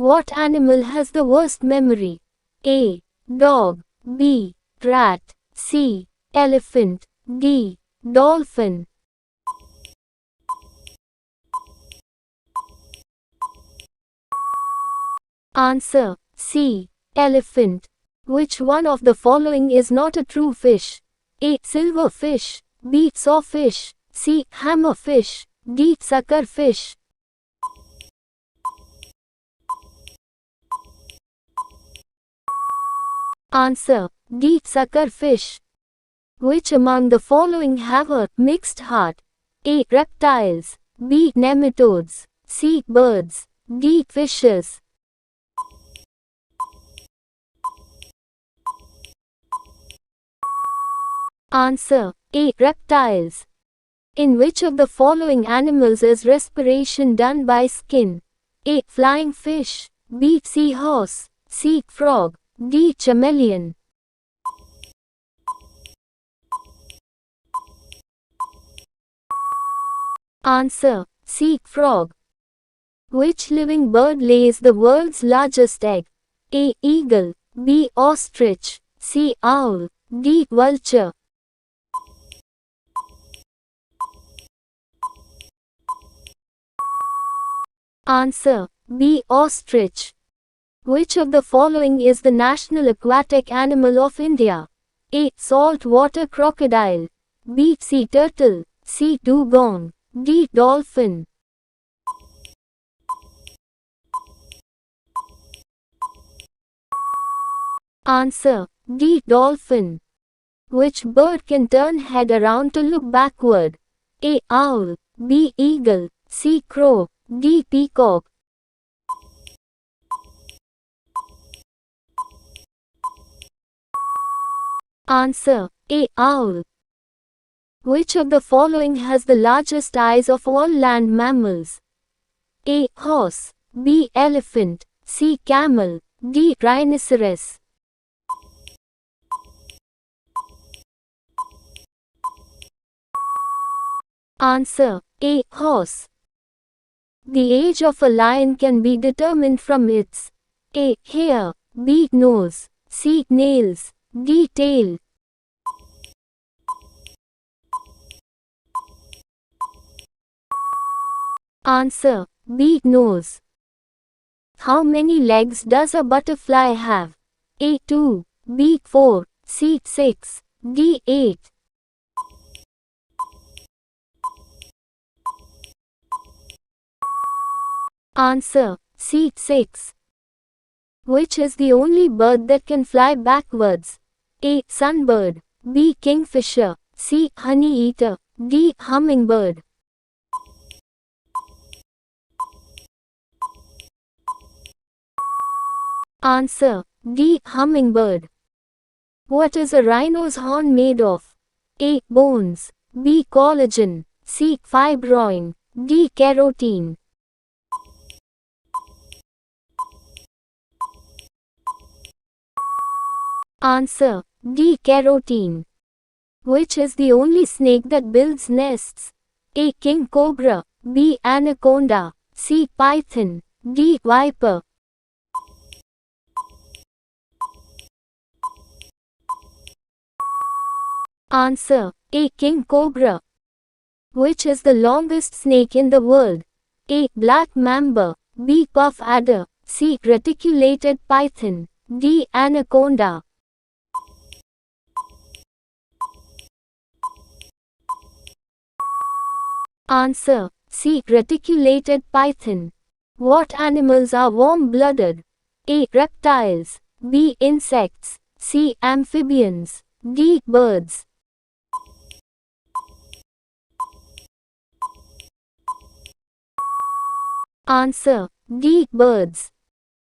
What animal has the worst memory? A. Dog. B. Rat. C. Elephant. D. Dolphin. Answer: C. Elephant. Which one of the following is not a true fish? A. Silverfish. B. Sawfish. C. Hammerfish. D. Suckerfish. Answer: D. Suckerfish. Which among the following have a mixed heart? A. Reptiles. B. Nematodes. C. Birds. D. Fishes. Answer: A. Reptiles. In which of the following animals is respiration done by skin? A. Flying fish. B. Seahorse. C. Frog. D. Chameleon. Answer: C. Frog. Which living bird lays the world's largest egg? A. Eagle. B. Ostrich. C. Owl. D. Vulture. Answer: B. Ostrich. Which of the following is the national aquatic animal of India? A. Saltwater crocodile. B. Sea turtle. C. Dugong. D. Dolphin. Answer: D. Dolphin. Which bird can turn head around to look backward? A. Owl. B. Eagle. C. Crow. D. Peacock. Answer: A. Owl. Which of the following has the largest eyes of all land mammals? A. Horse. B. Elephant. C. Camel. D. Rhinoceros. Answer: A. Horse. The age of a lion can be determined from its A. Hair. B. Nose. C. Nails. D. Tail. Answer: B. Nose. How many legs does a butterfly have? A. 2. B. 4. C. 6. D. 8. Answer: C. 6. Which is the only bird that can fly backwards? A. Sunbird. B. Kingfisher. C. Honeyeater. D. Hummingbird. Answer: D. Hummingbird. What is a rhino's horn made of? A. Bones. B. Collagen. C. Fibroin. D. Keratin. Answer: D. Keratin. Which is the only snake that builds nests? A. King cobra. B. Anaconda. C. Python. D. Viper. Answer: A. King cobra. Which is the longest snake in the world? A. Black mamba. B. puff adder. C. Reticulated python. D. Anaconda. Answer: C. Reticulated python. What animals are warm-blooded? A. Reptiles. B. Insects. C. Amphibians. D. Birds. Answer: D. Birds.